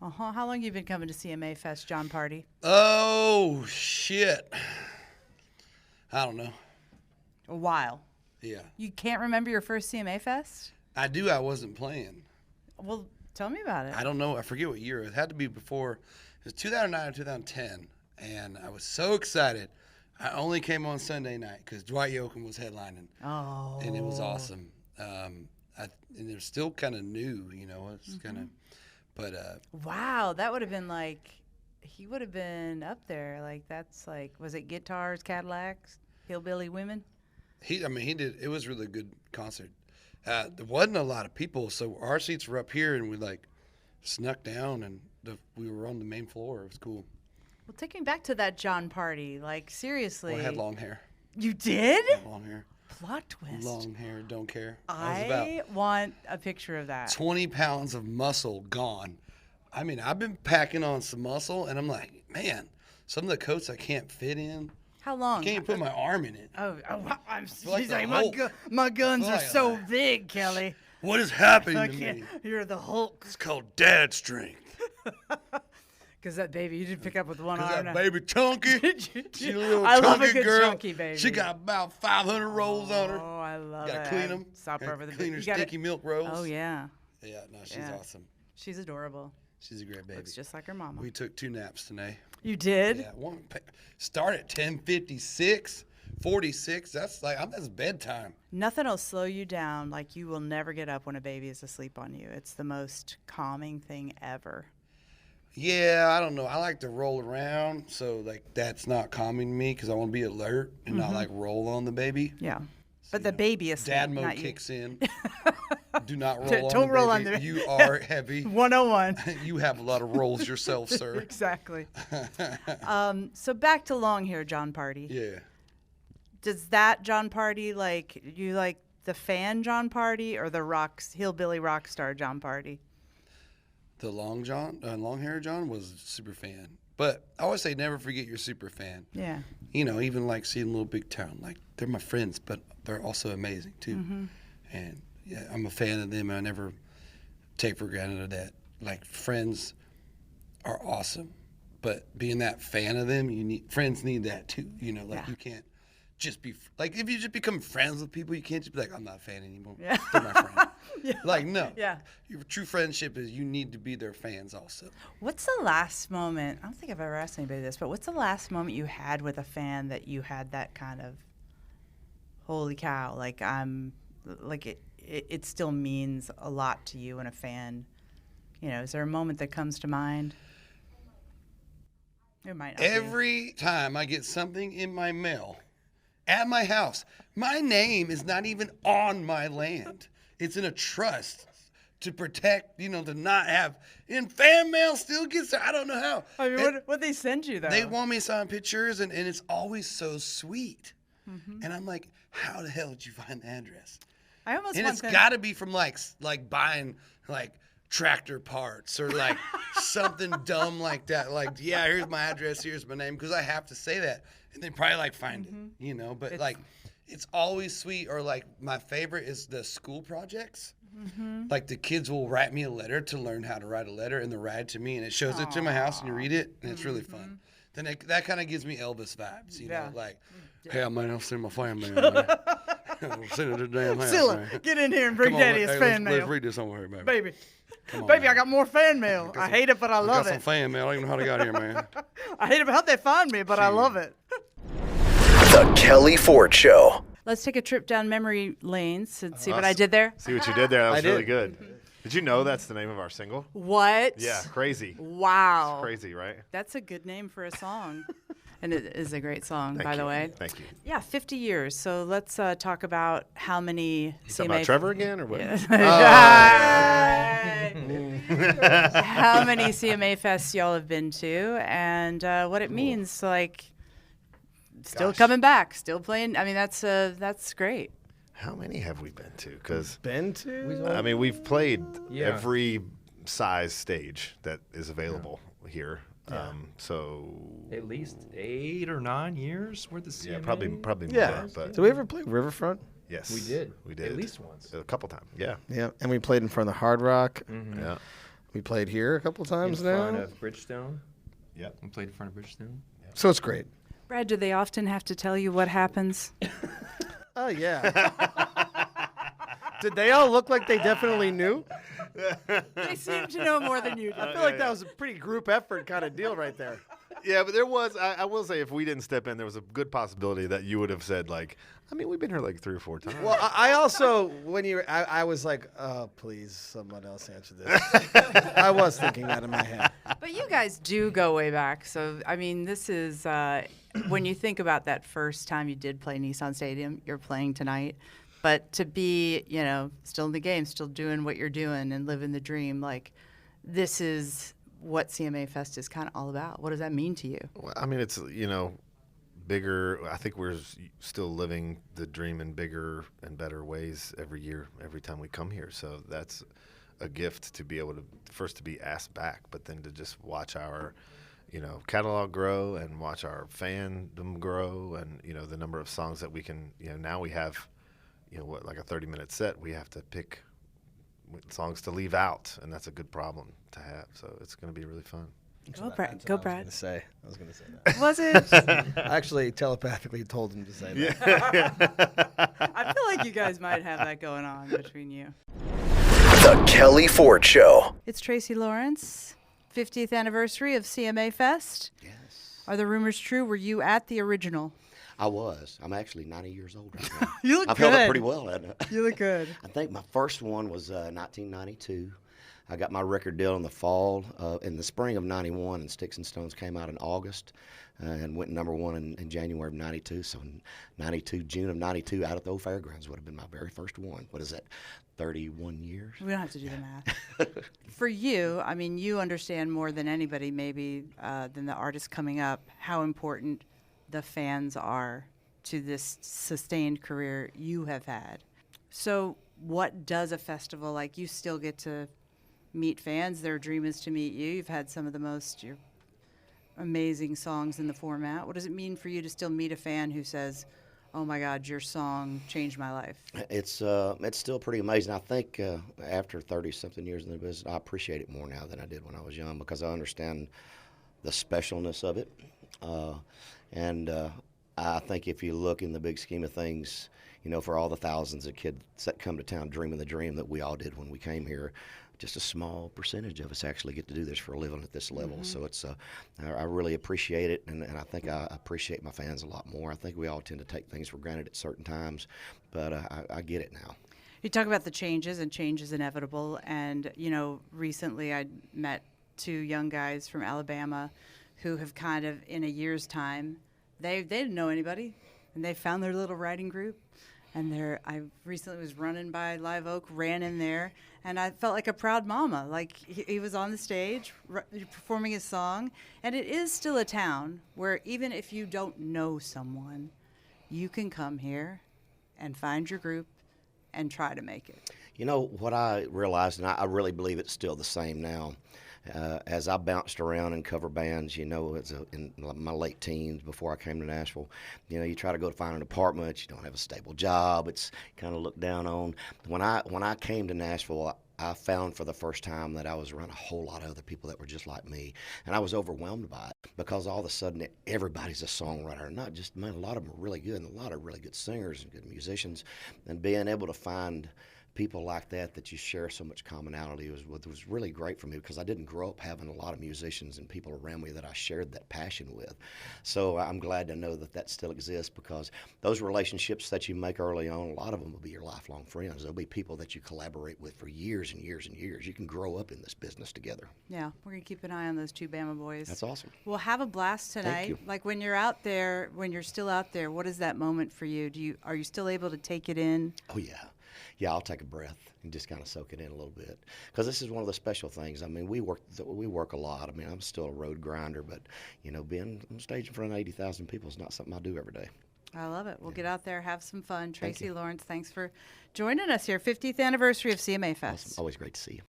Uh-huh. How long have you been coming to CMA Fest, Jon Pardi? Oh, shit. I don't know. A while. Yeah. You can't remember your first CMA Fest? I do. I wasn't playing. Well, tell me about it. I don't know. I forget what year. It had to be before. It was 2009 or 2010. And I was so excited. I only came on Sunday night because Dwight Yoakam was headlining. Oh. And it was awesome. And they're still kind of new, you know. It's kind of, but. Wow, that would have been like, he would have been up there. Like, that's like, was it Guitars, Cadillacs, Hillbilly Women? He did. It was a really good concert. There wasn't a lot of people, so our seats were up here, and we like snuck down, and we were on the main floor. It was cool. Well, take me back to that Jon Pardi. Like, seriously. Well, I had long hair. You did? I had long hair. Plot twist. Long hair, don't care. I want a picture of that. 20 pounds of muscle gone. I mean, I've been packing on some muscle, and I'm like, man, some of the coats I can't fit in. How long? I can't even put my arm in it. She's like my guns are so big, Kelly. What is happening to me? You're the Hulk. It's called dad strength. Because that baby, you did pick up with one arm. That baby chunky. She a little I love a chunky good girl. chunky baby. She got about 500 rolls on her. Oh, I love it. Gotta clean them. Stop her over the clean her sticky milk rolls. Oh, yeah. Yeah, no, she's awesome. She's adorable. She's a great baby. Looks just like her mama. We took 2 naps today. You did? Yeah, start at 10:56, 46. That's bedtime. Nothing will slow you down. Like, you will never get up when a baby is asleep on you. It's the most calming thing ever. Yeah, I don't know. I like to roll around, so like that's not calming me because I want to be alert and not like roll on the baby. Yeah, but the baby is dad mode kicks in. Do not roll on Don't the roll baby. on the You are heavy. 101. You have a lot of rolls yourself, sir. Exactly. So back to long hair, Jon Pardi. Yeah. Does that Jon Pardi, like, you like the fan Jon Pardi or the hillbilly rock star Jon Pardi? The long hair John was a super fan. But I always say never forget your super fan. Yeah. You know, even like seeing Little Big Town, like they're my friends, but they're also amazing too. And yeah, I'm a fan of them. I never take for granted that. Like, friends are awesome, but being that fan of them, friends need that too. You know, like you can't just be like, if you just become friends with people, you can't just be like, I'm not a fan anymore. Yeah. They're my friend. Like, no. Yeah. Your true friendship is you need to be their fans also. What's the last moment? I don't think I've ever asked anybody this, but what's the last moment you had with a fan that you had that kind of, holy cow, like it still means a lot to you and a fan? You know, is there a moment that comes to mind? It might not. Every time I get something in my mail at my house, my name is not even on my land. It's in a trust to protect, you know, to not have. And fan mail still gets there. I don't know how. I mean, what they send you, though? They want me to sign pictures, and it's always so sweet. And I'm like, how the hell did you find the address? I almost and want it's got to be from like buying like tractor parts or like something dumb like that. Like, yeah, here's my address, here's my name, because I have to say that, and they probably like find it, you know. But it's always sweet. Or like my favorite is the school projects. Like the kids will write me a letter to learn how to write a letter, and they write it to me, and it shows it to my house, and you read it, and it's really fun. Then that kind of gives me Elvis vibes, you know, like, hey, man, I'll send my fan mail, man. Send it to the damn house, Scylla, man. get in here and bring Daddy his fan mail. Let's read this somewhere, baby. Baby. Come on, baby, man. I got more fan mail. I hate it, but I love got some fan mail. I don't even know how they got here, man. I hate it, how they find me, but I love it. The Kelly Ford Show. Let's take a trip down memory lanes and see what I did there. See what you did there. That was really good. Did you know that's the name of our single? What? Yeah, crazy. Wow. It's crazy, right? That's a good name for a song. And it is a great song, by the way. Thank you. Yeah, 50 years. So let's talk about how many CMA. About Trevor again, or what? Yeah. How many CMA Fests y'all have been to, and what it means, like, still coming back, still playing. I mean, that's great. How many have we been to? Because I mean, we've played every size stage that is available here. Yeah. So at least 8 or 9 years worth of CMA. Yeah, probably Yeah. more. But Did we ever play Riverfront? yes, We did. We did At least once. a couple times. Yeah. Yeah, and we played in front of the Hard Rock. Yeah. We played here a couple times in now. front of Bridgestone. Yep. We played in front of Bridgestone. So it's great. Brad, do they often have to tell you what happens? Oh, yeah. Did they all look like they definitely knew? They seem to know more than you do. I feel like that was a pretty group effort kind of deal right there. Yeah, but there was, I will say, if we didn't step in, there was a good possibility that you would have said, like, I mean, we've been here like 3 or 4 times. Well, I also, when I was like, oh, please, someone else answer this. I was thinking that in my head. But you guys do go way back. So, I mean, this is, when you think about that first time you did play Nissan Stadium, you're playing tonight. But to be, you know, still in the game, still doing what you're doing and living the dream, like, this is what CMA Fest is kind of all about. What does that mean to you? Well, I mean, it's, you know, bigger. I think we're still living the dream in bigger and better ways every year, every time we come here. So that's a gift to be able to, first to be asked back, but then to just watch our, you know, catalog grow and watch our fandom grow, and, you know, the number of songs that we can, you know, now we have, you know, what, like a 30-minute set, we have to pick songs to leave out, and that's a good problem to have. So it's going to be really fun. Go, Brad. Go, Brad. I was going to say that. Was it? I actually telepathically told him to say that. I feel like you guys might have that going on between you. The Kelly Ford Show. It's Tracy Lawrence, 50th anniversary of CMA Fest. Yes, Are the rumors true? Were you at the original? I was. I'm actually 90 years old right now. You look I've held good. up pretty well, haven't I? You look good. I think my first one was 1992. I got my record deal in the fall, in the spring of 91, and Sticks and Stones came out in August and went number 1 in January of 92. So in 92, June of 92, out at the old fairgrounds would have been my very first one. What is that, 31 years? We don't have to do the math. For you, I mean, you understand more than anybody maybe than the artists coming up how important the fans are to this sustained career you have had. So what does a festival like, you still get to meet fans, their dream is to meet you. You've had some of the most amazing songs in the format. What does it mean for you to still meet a fan who says, oh my God, your song changed my life? It's still pretty amazing. I think after 30-something years in the business, I appreciate it more now than I did when I was young, because I understand the specialness of it. And I think if you look in the big scheme of things, you know, for all the thousands of kids that come to town dreaming the dream that we all did when we came here, just a small percentage of us actually get to do this for a living at this level. Mm-hmm. So it's I really appreciate it, and I think I appreciate my fans a lot more. I think we all tend to take things for granted at certain times, but I get it now. You talk about the changes, and change is inevitable. And, you know, recently I met 2 young guys from Alabama who have kind of, in a year's time, they didn't know anybody, and they found their little writing group. And I recently was running by Live Oak, ran in there, and I felt like a proud mama. Like, he was on the stage performing his song, and it is still a town where even if you don't know someone, you can come here and find your group and try to make it. You know, what I realized, and I really believe it's still the same now, as I bounced around and cover bands, you know, in my late teens before I came to Nashville, you know, you try to go to find an apartment, you don't have a stable job, it's kind of looked down on. When I came to Nashville, I found for the first time that I was around a whole lot of other people that were just like me, and I was overwhelmed by it, because all of a sudden everybody's a songwriter. Not just, man, a lot of them are really good, and a lot of really good singers and good musicians, and being able to find people like that you share so much commonality was really great for me, because I didn't grow up having a lot of musicians and people around me that I shared that passion with. So I'm glad to know that still exists, because those relationships that you make early on, a lot of them will be your lifelong friends. There'll be people that you collaborate with for years and years and years. You can grow up in this business together. Yeah, we're going to keep an eye on those 2 Bama boys. That's awesome. Well, have a blast tonight. Thank you. Like, when you're out there, when you're still out there, what is that moment for you? Are you still able to take it in? Oh, yeah. Yeah, I'll take a breath and just kind of soak it in a little bit, because this is one of the special things. I mean, we work a lot. I mean, I'm still a road grinder, but, you know, being on stage in front of 80,000 people is not something I do every day. I love it. We'll get out there, have some fun. Tracy Lawrence, thanks for joining us here. 50th anniversary of CMA Fest. Awesome. Always great to see you.